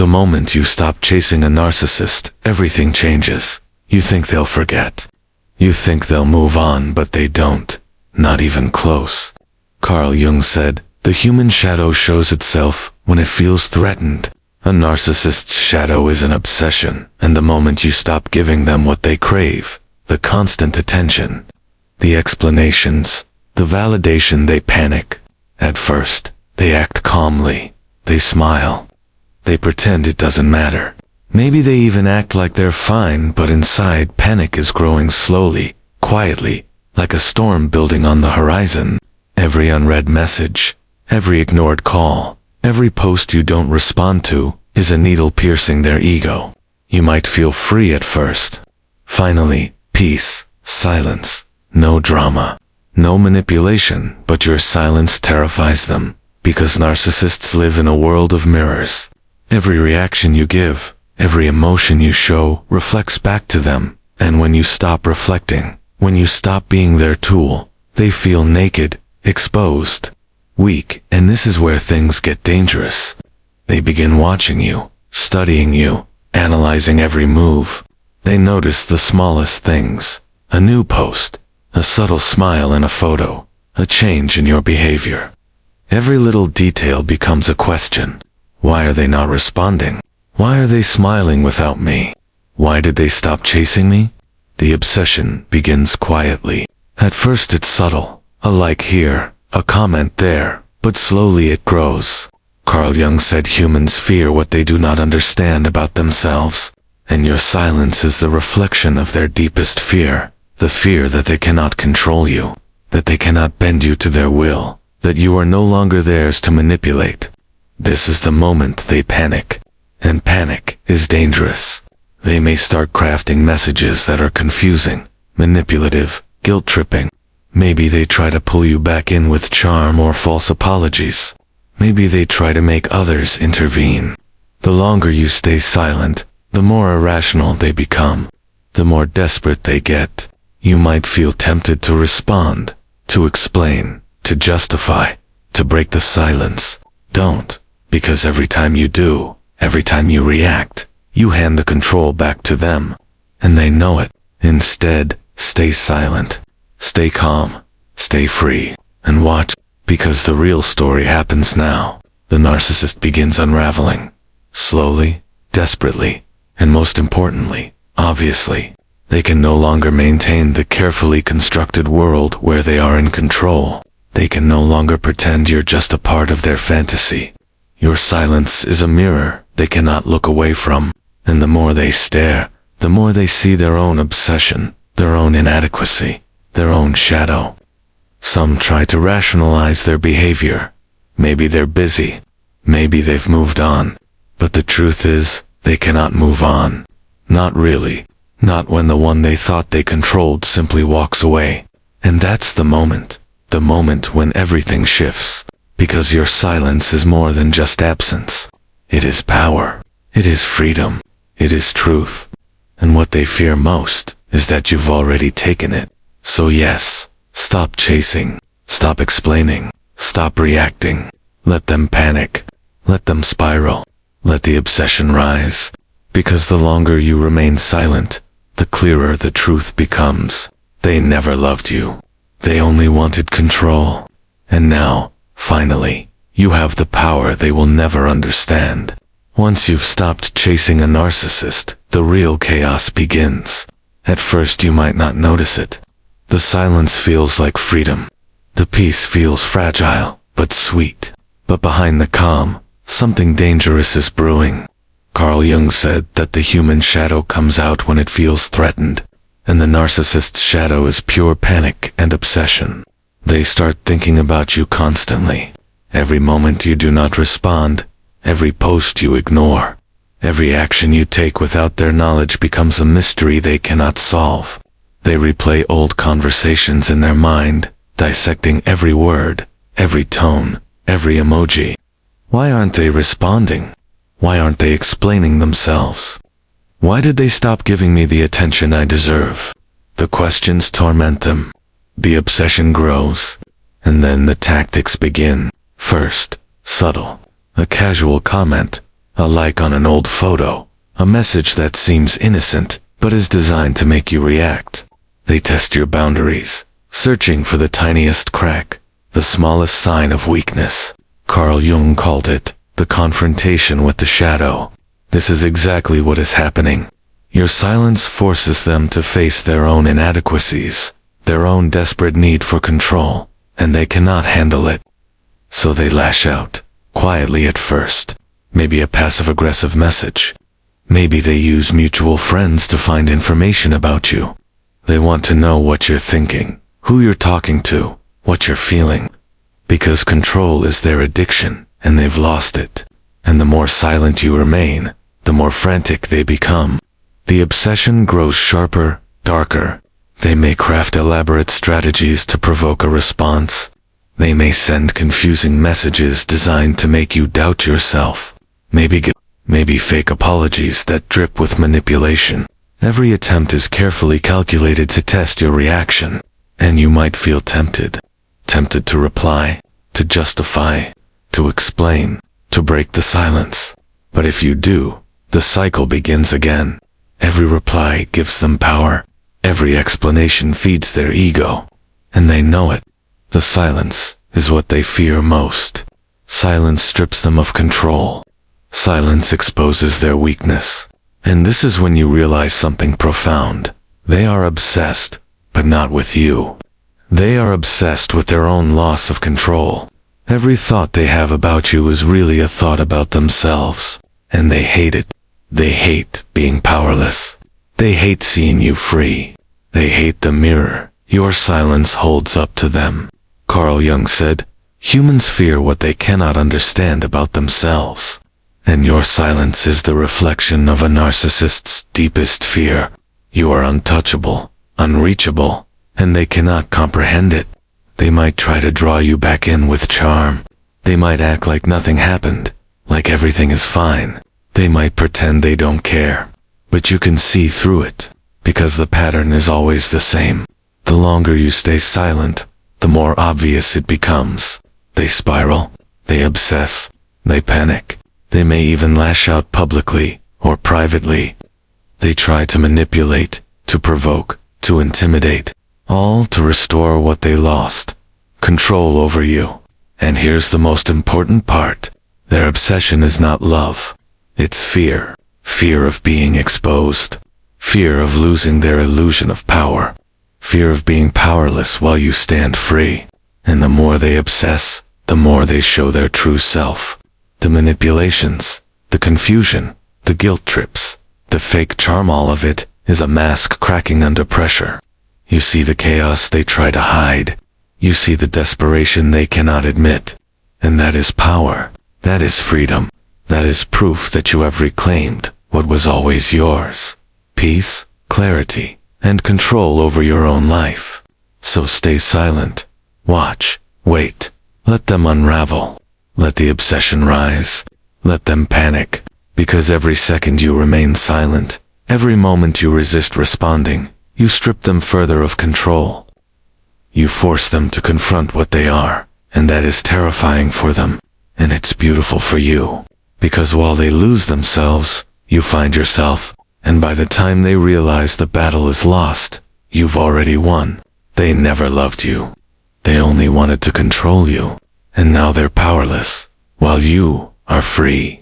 The moment you stop chasing a narcissist, everything changes. You think they'll forget. You think they'll move on, but they don't. Not even close. Carl Jung said, "The human shadow shows itself when it feels threatened." A narcissist's shadow is an obsession, and the moment you stop giving them what they crave, the constant attention, the explanations, the validation, they panic. At first, they act calmly. They smile. They pretend it doesn't matter. Maybe they even act like they're fine, but inside, panic is growing slowly, quietly, like a storm building on the horizon. Every unread message, every ignored call, every post you don't respond to, is a needle piercing their ego. You might feel free at first. Finally, peace, silence, no drama, no manipulation, but your silence terrifies them, because narcissists live in a world of mirrors. Every reaction you give, every emotion you show, reflects back to them, and when you stop reflecting, when you stop being their tool, they feel naked, exposed, weak, and this is where things get dangerous. They begin watching you, studying you, analyzing every move. They notice the smallest things, a new post, a subtle smile in a photo, a change in your behavior. Every little detail becomes a question. Why are they not responding? Why are they smiling without me? Why did they stop chasing me? The obsession begins quietly. At first it's subtle, a like here, a comment there, but slowly it grows. Carl Jung said humans fear what they do not understand about themselves, and your silence is the reflection of their deepest fear, the fear that they cannot control you, that they cannot bend you to their will, that you are no longer theirs to manipulate. This is the moment they panic, and panic is dangerous. They may start crafting messages that are confusing, manipulative, guilt-tripping. Maybe they try to pull you back in with charm or false apologies. Maybe they try to make others intervene. The longer you stay silent, the more irrational they become, the more desperate they get. You might feel tempted to respond, to explain, to justify, to break the silence. Don't, because every time you do, every time you react, you hand the control back to them, and they know it. Instead, stay silent, stay calm, stay free, and watch, because the real story happens now. The narcissist begins unraveling, slowly, desperately, and most importantly, obviously. They can no longer maintain the carefully constructed world where they are in control. They can no longer pretend you're just a part of their fantasy. Your silence is a mirror they cannot look away from, and the more they stare, the more they see their own obsession, their own inadequacy, their own shadow. Some try to rationalize their behavior. Maybe they're busy. Maybe they've moved on. But the truth is, they cannot move on. Not really. Not when the one they thought they controlled simply walks away. And that's the moment when everything shifts. Because your silence is more than just absence. It is power. It is freedom. It is truth. And what they fear most is that you've already taken it. So yes, stop chasing. Stop explaining. Stop reacting. Let them panic. Let them spiral. Let the obsession rise. Because the longer you remain silent, the clearer the truth becomes. They never loved you. They only wanted control. And now, finally, you have the power they will never understand. Once you've stopped chasing a narcissist, the real chaos begins. At first you might not notice it. The silence feels like freedom. The peace feels fragile, but sweet. But behind the calm, something dangerous is brewing. Carl Jung said that the human shadow comes out when it feels threatened, and the narcissist's shadow is pure panic and obsession. They start thinking about you constantly. Every moment you do not respond, every post you ignore, every action you take without their knowledge becomes a mystery they cannot solve. They replay old conversations in their mind, dissecting every word, every tone, every emoji. Why aren't they responding? Why aren't they explaining themselves? Why did they stop giving me the attention I deserve? The questions torment them. The obsession grows. And then the tactics begin. First, subtle. A casual comment. a like on an old photo, a message that seems innocent but is designed to make you react. They test your boundaries, searching for the tiniest crack, the smallest sign of weakness. Carl Jung called it the confrontation with the shadow. This is exactly what is happening. Your silence forces them to face their own inadequacies, their own desperate need for control, and they cannot handle it. So they lash out, quietly at first, maybe a passive-aggressive message. Maybe they use mutual friends to find information about you. They want to know what you're thinking, who you're talking to, what you're feeling. Because control is their addiction, and they've lost it. And the more silent you remain, the more frantic they become. The obsession grows sharper, darker. They may craft elaborate strategies to provoke a response. They may send confusing messages designed to make you doubt yourself. Maybe fake apologies that drip with manipulation. Every attempt is carefully calculated to test your reaction, and you might feel tempted to reply, to justify, to explain, to break the silence. But if you do, the cycle begins again. Every reply gives them power. Every explanation feeds their ego, and they know it. The silence is what they fear most. Silence strips them of control. Silence exposes their weakness. And this is when you realize something profound. They are obsessed, but not with you. They are obsessed with their own loss of control. Every thought they have about you is really a thought about themselves, and they hate it. They hate being powerless. They hate seeing you free. They hate the mirror your silence holds up to them. Carl Jung said, "Humans fear what they cannot understand about themselves." And your silence is the reflection of a narcissist's deepest fear. You are untouchable, unreachable, and they cannot comprehend it. They might try to draw you back in with charm. They might act like nothing happened, like everything is fine. They might pretend they don't care. But you can see through it, because the pattern is always the same. The longer you stay silent, the more obvious it becomes. They spiral, they obsess, they panic. They may even lash out publicly or privately. They try to manipulate, to provoke, to intimidate, all to restore what they lost, control over you. And here's the most important part. Their obsession is not love. It's fear. Fear of being exposed. Fear of losing their illusion of power. Fear of being powerless while you stand free. And the more they obsess, the more they show their true self. The manipulations, the confusion, the guilt trips, the fake charm, all of it is a mask cracking under pressure. You see the chaos they try to hide. You see the desperation they cannot admit. And that is power. That is freedom. That is proof that you have reclaimed what was always yours. Peace, clarity, and control over your own life. So stay silent. Watch. Wait. Let them unravel. Let the obsession rise. Let them panic. Because every second you remain silent, every moment you resist responding, you strip them further of control. You force them to confront what they are, and that is terrifying for them. And it's beautiful for you. Because while they lose themselves, you find yourself, and by the time they realize the battle is lost, you've already won. They never loved you. They only wanted to control you. And now they're powerless, while you are free.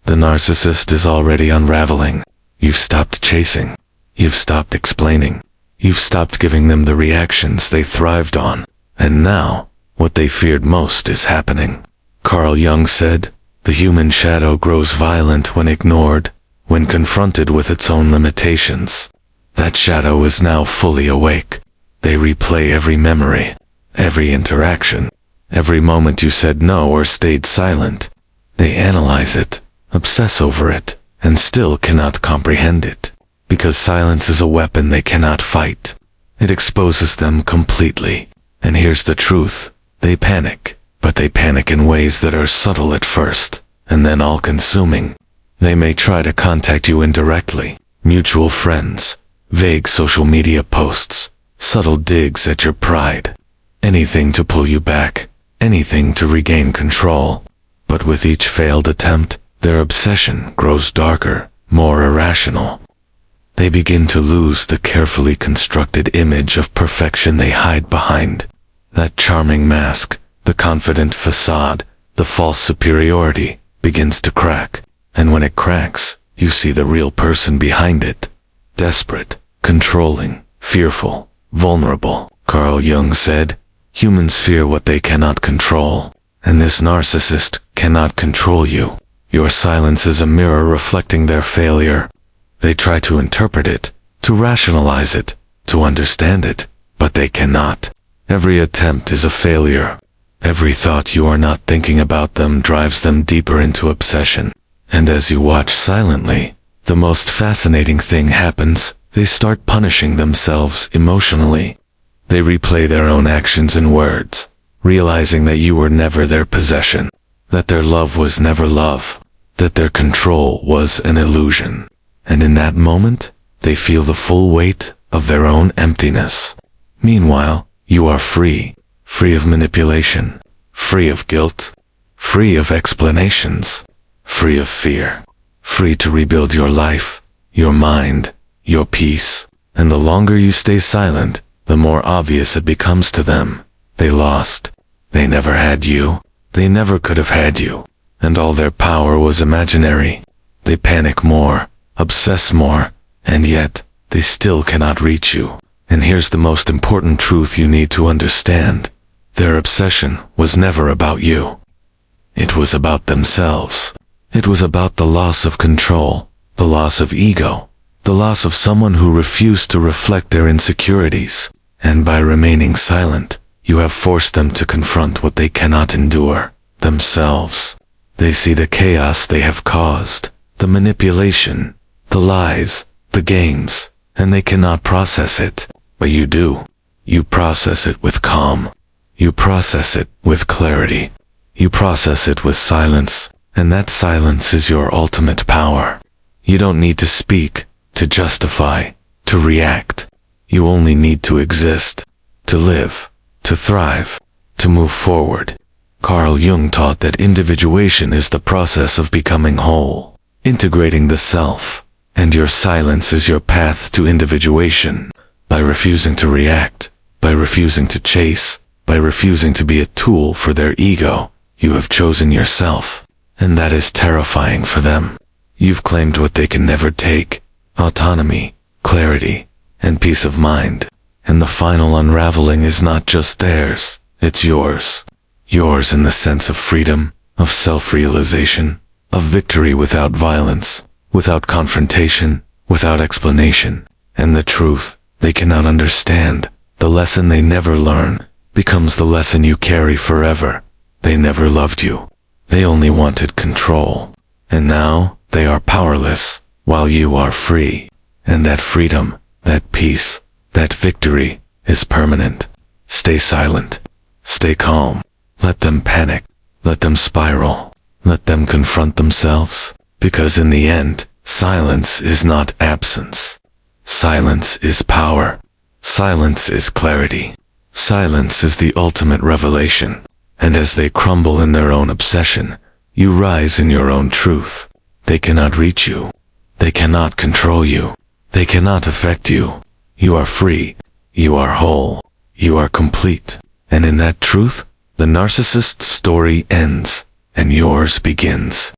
The narcissist is already unraveling. You've stopped chasing. You've stopped explaining. You've stopped giving them the reactions they thrived on. And now, what they feared most is happening. Carl Jung said, "The human shadow grows violent when ignored, when confronted with its own limitations." That shadow is now fully awake. They replay every memory, every interaction, every moment you said no or stayed silent. They analyze it, obsess over it, and still cannot comprehend it. Because silence is a weapon they cannot fight. It exposes them completely. And here's the truth. They panic, but they panic in ways that are subtle at first, and then all-consuming. They may try to contact you indirectly, mutual friends, vague social media posts, subtle digs at your pride. Anything to pull you back, anything to regain control. But with each failed attempt, their obsession grows darker, more irrational. They begin to lose the carefully constructed image of perfection they hide behind. That charming mask, the confident facade, the false superiority, begins to crack. And when it cracks, you see the real person behind it. Desperate, controlling, fearful, vulnerable. Carl Jung said, "Humans fear what they cannot control, and this narcissist cannot control you. Your silence is a mirror reflecting their failure. They try to interpret it, to rationalize it, to understand it, but they cannot. Every attempt is a failure. Every thought you are not thinking about them drives them deeper into obsession. And as you watch silently, the most fascinating thing happens. They start punishing themselves emotionally. They replay their own actions and words, realizing that you were never their possession, that their love was never love, that their control was an illusion. And in that moment, they feel the full weight of their own emptiness. Meanwhile, you are free, free of manipulation, free of guilt, free of explanations, free of fear, free to rebuild your life, your mind, your peace. And the longer you stay silent, the more obvious it becomes to them. They lost. They never had you. They never could have had you. And all their power was imaginary. They panic more, obsess more, and yet, they still cannot reach you. And here's the most important truth you need to understand. Their obsession was never about you. It was about themselves. It was about the loss of control, the loss of ego, the loss of someone who refused to reflect their insecurities. And by remaining silent, you have forced them to confront what they cannot endure, themselves. They see the chaos they have caused, the manipulation, the lies, the games, and they cannot process it. But you do. You process it with calm. You process it with clarity. You process it with silence, and that silence is your ultimate power. You don't need to speak, to justify, to react. You only need to exist, to live, to thrive, to move forward. Carl Jung taught that individuation is the process of becoming whole, integrating the self, and your silence is your path to individuation. By refusing to react, by refusing to chase, by refusing to be a tool for their ego, you have chosen yourself, and that is terrifying for them. You've claimed what they can never take, autonomy, clarity, and peace of mind. And the final unraveling is not just theirs, it's yours. Yours in the sense of freedom, of self-realization, of victory without violence, without confrontation, without explanation. And the truth they cannot understand, the lesson they never learn, becomes the lesson you carry forever. They never loved you. They only wanted control. And now, they are powerless, while you are free. And that freedom, that peace, that victory, is permanent. Stay silent. Stay calm. Let them panic. Let them spiral. Let them confront themselves. Because in the end, silence is not absence. Silence is power. Silence is clarity. Silence is the ultimate revelation. And as they crumble in their own obsession, you rise in your own truth. They cannot reach you. They cannot control you. They cannot affect you. You are free. You are whole. You are complete. And in that truth, the narcissist's story ends, and yours begins.